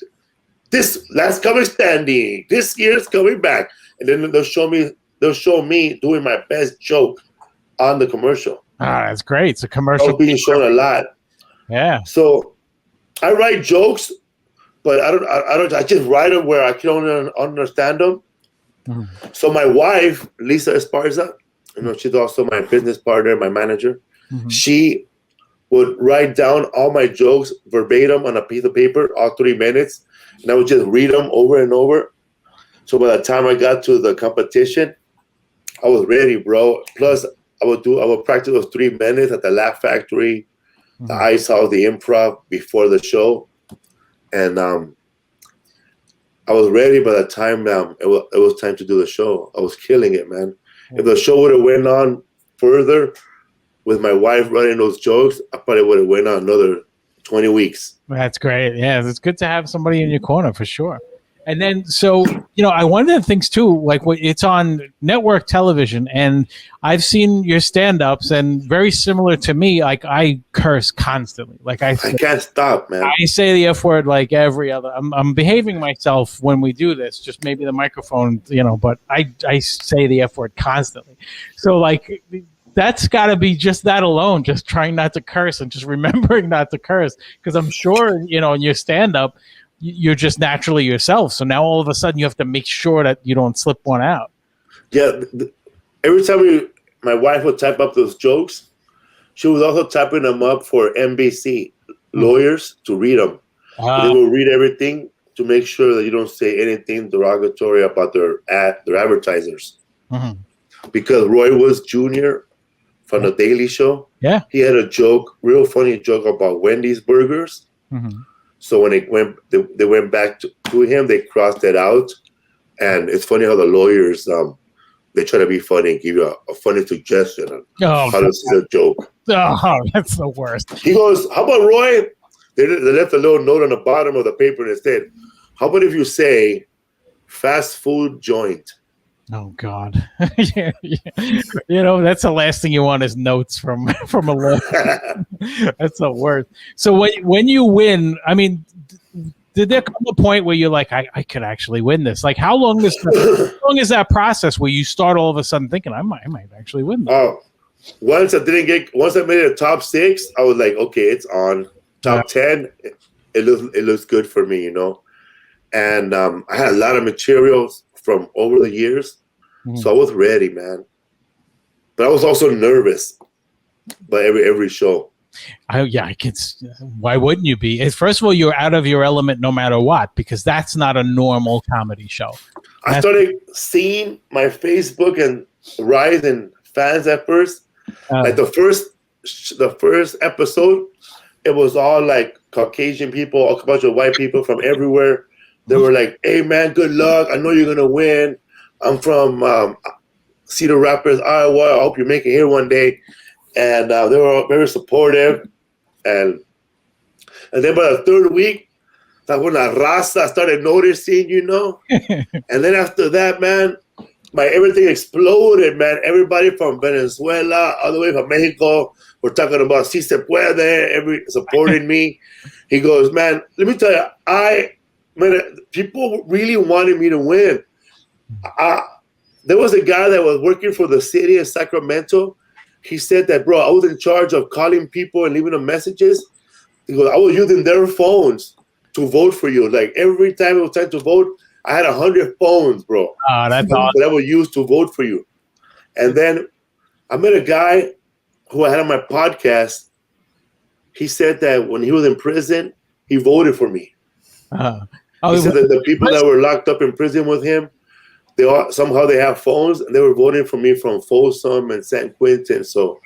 [SPEAKER 1] This last comer standing. This year's coming back, and then they'll show me doing my best joke on the commercial.
[SPEAKER 2] Ah, that's great. It's a commercial.
[SPEAKER 1] I'm being shown a lot.
[SPEAKER 2] Yeah.
[SPEAKER 1] So I write jokes, but I just write them where I can only understand them. So my wife, Lisa Esparza, she's also my business partner, my manager. She would write down all my jokes verbatim on a piece of paper, all 3 minutes, and I would just read them over and over. So by the time I got to the competition, I was ready, bro. Plus, I would practice those 3 minutes at the Laugh Factory, the Ice House, the Improv before the show, and I was ready by the time it was time to do the show. I was killing it, man. If the show would have went on further with my wife running those jokes, I probably would have went on another 20 weeks.
[SPEAKER 2] That's great. Yeah, it's good to have somebody in your corner for sure. And then, so, one of the things too, like it's on network television, and I've seen your stand-ups, and very similar to me, like I curse constantly. Like I
[SPEAKER 1] can't stop, man.
[SPEAKER 2] I say the F word like every other. I'm behaving myself when we do this, just maybe the microphone, but I say the F word constantly. So like that's got to be just that alone, just trying not to curse and just remembering not to curse, because I'm sure in your stand-up, you're just naturally yourself. So now all of a sudden you have to make sure that you don't slip one out. Yeah.
[SPEAKER 1] Every time my wife would type up those jokes, she was also typing them up for NBC lawyers to read them. They will read everything to make sure that you don't say anything derogatory about their advertisers. Because Roy Woods Jr. from The Daily Show, he had a joke, real funny joke about Wendy's burgers. So when they went back to him, they crossed it out. And it's funny how the lawyers, they try to be funny and give you a funny suggestion on how to say a joke.
[SPEAKER 2] Oh, that's the worst.
[SPEAKER 1] He goes, how about, Roy? They left a little note on the bottom of the paper and it said, how about if you say fast food joint?
[SPEAKER 2] Oh God! Yeah. That's the last thing you want is notes from a lawyer. That's the worst. So when you win, I mean, did there come a point where you're like, I could actually win this? Like, how long is that process where you start all of a sudden thinking I might actually win this?
[SPEAKER 1] Oh, once I made it a top 6, I was like, okay, it's on. Top 10, it looks good for me, And I had a lot of materials from over the years, so I was ready, man. But I was also nervous by every show.
[SPEAKER 2] I can. Why wouldn't you be? First of all, you're out of your element no matter what, because that's not a normal comedy show.
[SPEAKER 1] I started seeing my Facebook and rise in fans at first. Like the first episode, it was all like Caucasian people, a bunch of white people from everywhere. They were like, hey, man, good luck. I know you're going to win. I'm from Cedar Rapids, Iowa. I hope you make it here one day. And they were very supportive. And then by the third week, when La Raza started noticing, And then after that, man, everything exploded, man. Everybody from Venezuela, all the way from Mexico, were talking about Si Se Puede, supporting me. He goes, man, let me tell you, people really wanted me to win. There was a guy that was working for the city of Sacramento. He said that, bro, I was in charge of calling people and leaving them messages. He goes, I was using their phones to vote for you. Like every time it was time to vote, I had 100 phones, bro.
[SPEAKER 2] Oh, that's awesome.
[SPEAKER 1] That I would use to vote for you. And then I met a guy who I had on my podcast. He said that when he was in prison, he voted for me. He said that the people that were locked up in prison with him, somehow they have phones, and they were voting for me from Folsom and San Quentin. So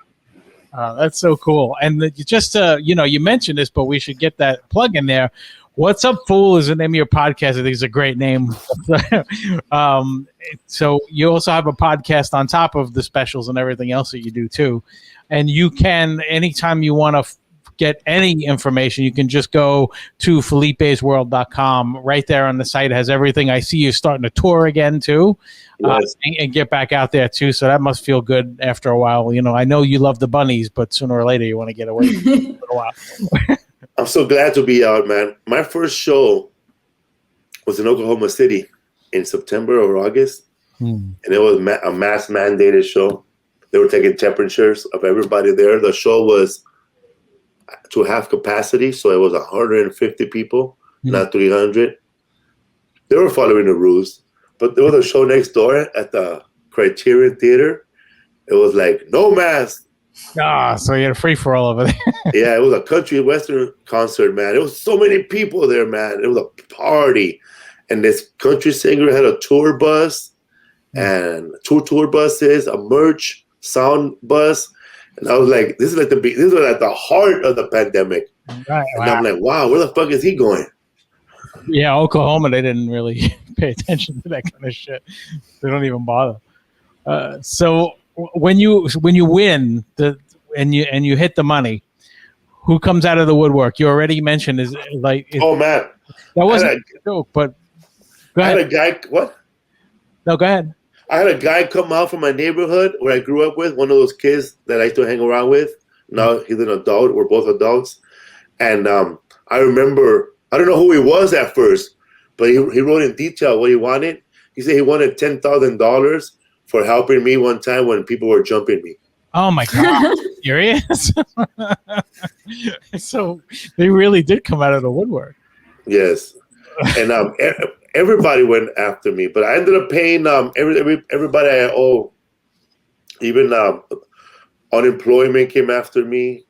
[SPEAKER 2] that's so cool. And just you mentioned this, but we should get that plug in there. What's Up, Fool is the name of your podcast. I think it's a great name. So you also have a podcast on top of the specials and everything else that you do too. And you can, anytime you want to get any information, you can just go to felipesworld.com. Right there on the site has everything. I see you starting to tour again too.
[SPEAKER 1] Yes.
[SPEAKER 2] And get back out there too. So that must feel good after a while. You know, I know you love the bunnies, but sooner or later you want to get away for a while.
[SPEAKER 1] I'm so glad to be out, man. My first show was in Oklahoma City in September or August, and it was a mass mandated show. They were taking temperatures of everybody there. The show was to half capacity, so it was 150 people, not 300. They were following the rules, but there was a show next door at the Criterion Theater. It was like no mask.
[SPEAKER 2] So you had a free for all over there.
[SPEAKER 1] Yeah, it was a country western concert, man. There was so many people there, man. It was a party, and this country singer had a tour bus and 2 tour buses, a merch sound bus, and I was like, this was at the heart of the pandemic.
[SPEAKER 2] Right,
[SPEAKER 1] and I'm like, wow, where the fuck is he going?
[SPEAKER 2] Yeah, Oklahoma, they didn't really pay attention to that kind of shit. They don't even bother. So when you win and you hit the money, who comes out of the woodwork? You already mentioned
[SPEAKER 1] Oh man,
[SPEAKER 2] that wasn't a joke, but go ahead.
[SPEAKER 1] I had a guy. What?
[SPEAKER 2] No, go ahead.
[SPEAKER 1] I had a guy come out from my neighborhood where I grew up with, one of those kids that I used to hang around with. Now he's an adult. We're both adults. And I remember, I don't know who he was at first, but he wrote in detail what he wanted. He said he wanted $10,000 for helping me one time when people were jumping me.
[SPEAKER 2] Oh my God. Serious? So they really did come out of the woodwork.
[SPEAKER 1] Yes. And everybody went after me, but I ended up paying everybody I owe. Even unemployment came after me.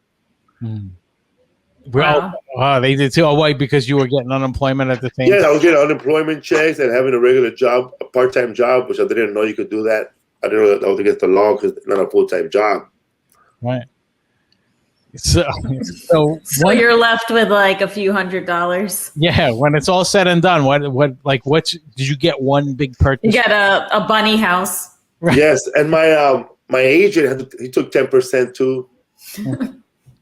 [SPEAKER 2] Well, they did too. Oh, wait, because you were getting unemployment at the same time?
[SPEAKER 1] Yeah, I was getting unemployment checks and having a regular job, a part-time job, which I didn't know you could do that. I didn't know that was against the law because it's not a full-time job.
[SPEAKER 2] Right. So
[SPEAKER 4] you're left with like a few $100s.
[SPEAKER 2] Yeah, when it's all said and done, what did you get? One big purchase?
[SPEAKER 4] You got a bunny house.
[SPEAKER 1] Right. Yes, and my agent he took 10% too.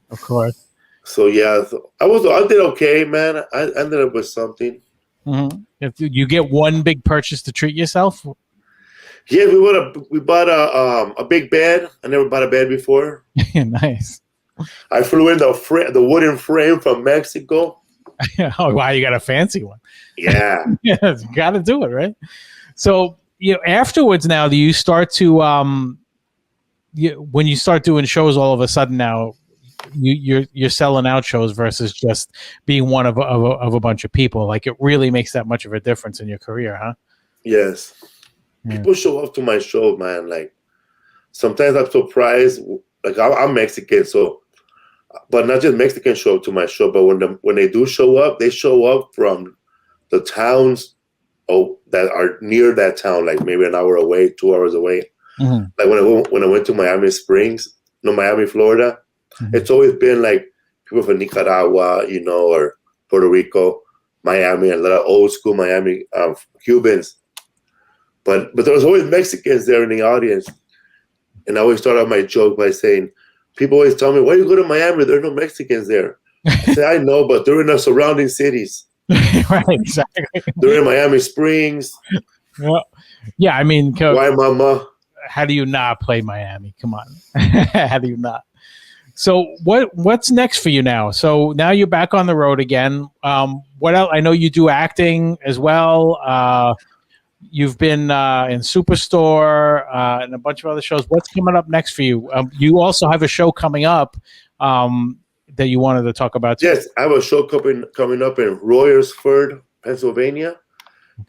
[SPEAKER 2] Of course.
[SPEAKER 1] So yeah, I did okay, man. I ended up with something.
[SPEAKER 2] Mm-hmm. If you get one big purchase to treat yourself.
[SPEAKER 1] Yeah, we bought a big bed. I never bought a bed before.
[SPEAKER 2] Nice.
[SPEAKER 1] I flew in the wooden frame from Mexico.
[SPEAKER 2] Oh wow, you got a fancy one.
[SPEAKER 1] Yeah.
[SPEAKER 2] Yeah, you got to do it, right? So afterwards, now do you start to when you start doing shows, all of a sudden now you're selling out shows versus just being one of a bunch of people. Like it really makes that much of a difference in your career, huh?
[SPEAKER 1] Yes. People show up to my show, man. Like sometimes I'm surprised. Like I'm Mexican, so but not just Mexican show up to my show, but when they do show up, they show up from the towns that are near that town, like maybe an hour away, 2 hours away. Mm-hmm. Like when I went to Miami, Florida, it's always been like people from Nicaragua, or Puerto Rico, Miami, and a lot of old school Miami Cubans. But there was always Mexicans there in the audience. And I always start out my joke by saying, people always tell me, why you go to Miami? There are no Mexicans there. I say, I know, but they're in the surrounding cities.
[SPEAKER 2] Right, exactly.
[SPEAKER 1] They're in Miami Springs.
[SPEAKER 2] Yeah, I mean,
[SPEAKER 1] why, mama?
[SPEAKER 2] How do you not play Miami? Come on. How do you not? So what's next for you now? So now you're back on the road again. What else? I know you do acting as well. You've been in Superstore and a bunch of other shows. What's coming up next for you? You also have a show coming up that you wanted to talk about too.
[SPEAKER 1] Yes, I have a show coming up in Royersford, Pennsylvania,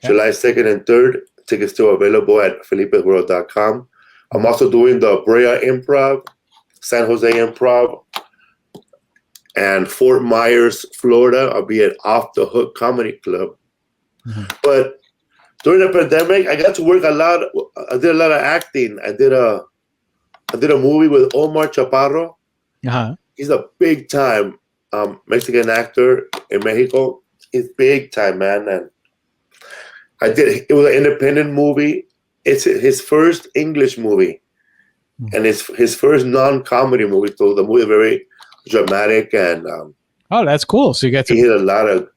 [SPEAKER 1] July 2nd and 3rd. Tickets still available at felipesworld.com. I'm also doing the Brea Improv, San Jose Improv, and Fort Myers, Florida. I'll be at Off the Hook Comedy Club. Mm-hmm. But during the pandemic, I got to work a lot. I did a lot of acting. I did a movie with Omar Chaparro.
[SPEAKER 2] Uh-huh.
[SPEAKER 1] He's a big time Mexican actor in Mexico. It's big time, man. And it was an independent movie. It's his first English movie, and it's his first non-comedy movie. So the movie is very dramatic, and
[SPEAKER 2] oh, that's cool. So you get to
[SPEAKER 1] he had a lot of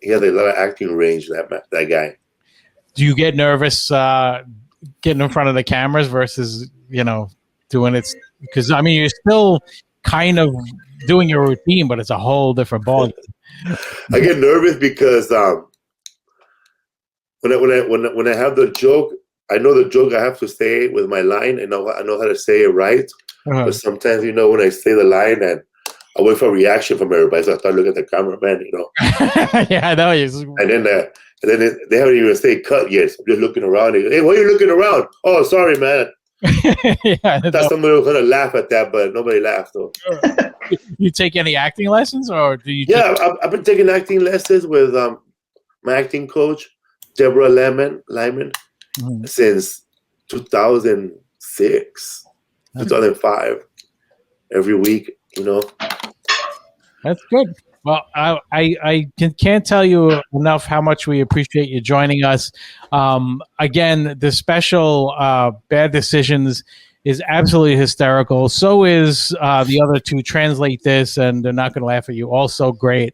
[SPEAKER 1] he had a lot of acting range. That guy.
[SPEAKER 2] Do you get nervous getting in front of the cameras versus doing it? Because I mean, you're still kind of doing your routine, but it's a whole different ball.
[SPEAKER 1] I get nervous because when I have the joke, I know the joke I have to say with my line, and I know how to say it right. But sometimes, when I say the line and I wait for a reaction from everybody, so I start looking at the cameraman,
[SPEAKER 2] Yeah, I know.
[SPEAKER 1] And then they haven't even say cut yet. So I'm just looking around. And, hey, why are you looking around? Oh, sorry, man.
[SPEAKER 2] Yeah,
[SPEAKER 1] I thought somebody was gonna laugh at that, but nobody laughed though.
[SPEAKER 2] You take any acting lessons, or do you?
[SPEAKER 1] Yeah, I've been taking acting lessons with my acting coach, Deborah Lyman, since 2006, 2005. Every week,
[SPEAKER 2] That's good. Well, I can't tell you enough how much we appreciate you joining us. Again, the special Bad Decisions is absolutely hysterical. So is the other two, Translate This, and They're Not Going to Laugh at You. Also great.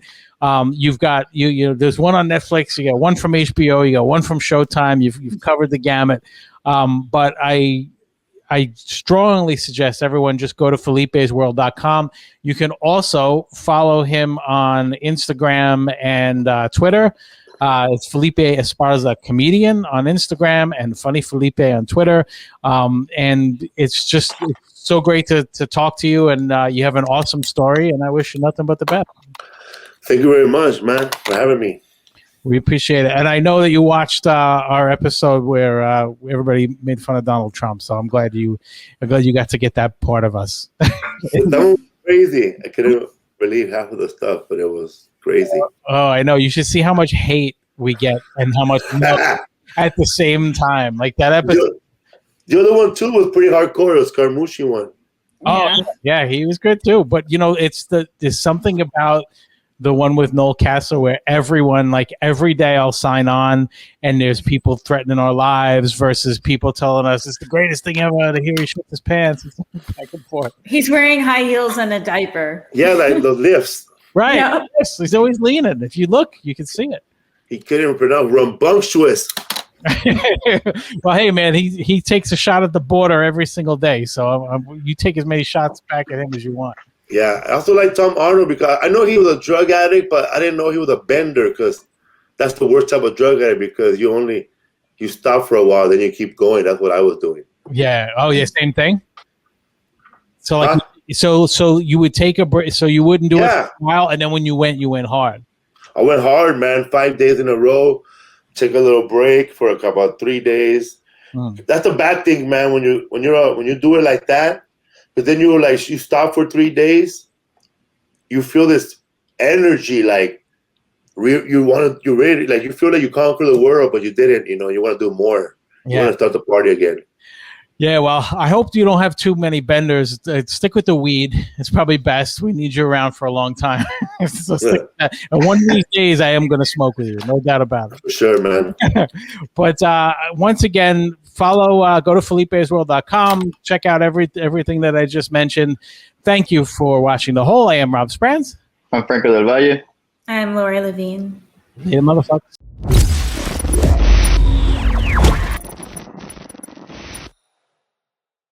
[SPEAKER 2] You've got there's one on Netflix. You got one from HBO. You got one from Showtime. You've covered the gamut. But I strongly suggest everyone just go to felipesworld.com. You can also follow him on Instagram and Twitter. It's Felipe Esparza Comedian on Instagram and Funny Felipe on Twitter. And it's so great to talk to you, and you have an awesome story, and I wish you nothing but the best.
[SPEAKER 1] Thank you very much, man, for having me.
[SPEAKER 2] We appreciate it. And I know that you watched our episode where everybody made fun of Donald Trump. So I'm glad you got to get that part of us.
[SPEAKER 1] That was crazy. I couldn't believe half of the stuff, but it was crazy.
[SPEAKER 2] Oh, I know. You should see how much hate we get and how much love at the same time. Like that episode.
[SPEAKER 1] The other one, too, was pretty hardcore. It was Carmouche one.
[SPEAKER 2] Oh, yeah, he was good, too. But, there's something about the one with Noel Castle where everyone, like every day I'll sign on and there's people threatening our lives versus people telling us it's the greatest thing ever to hear he shit his pants. Back and forth.
[SPEAKER 4] He's wearing high heels and a diaper.
[SPEAKER 1] Yeah, like the lifts.
[SPEAKER 2] Right.
[SPEAKER 4] Yeah.
[SPEAKER 2] Yes, he's always leaning. If you look, you can see it.
[SPEAKER 1] He couldn't even pronounce rambunctious.
[SPEAKER 2] Well, hey, man, he takes a shot at the border every single day. So you take as many shots back at him as you want.
[SPEAKER 1] Yeah, I also like Tom Arnold because I know he was a drug addict, but I didn't know he was a bender because that's the worst type of drug addict because you stop for a while, then you keep going. That's what I was doing.
[SPEAKER 2] Yeah. Oh, yeah. Same thing. So like, so you would take a break, so you wouldn't do it for a while, and then when you went hard.
[SPEAKER 1] I went hard, man. 5 days in a row. Take a little break for about 3 days. That's a bad thing, man. When you do it like that. But then you stop for 3 days, you feel this energy, like you're ready, like you feel like you conquer the world, but you didn't. You want to do more. You want to start the party again.
[SPEAKER 2] Yeah, well, I hope you don't have too many benders. Stick with the weed. It's probably best. We need you around for a long time. So stick with that. And one of these days, I am going to smoke with you. No doubt about it.
[SPEAKER 1] For sure, man.
[SPEAKER 2] But once again, go to felipesworld.com. Check out everything that I just mentioned. Thank you for watching The Hole. I am Rob Sprans.
[SPEAKER 3] I'm Franco Del Valle.
[SPEAKER 4] I'm Lori Levine.
[SPEAKER 2] Yeah, motherfuckers.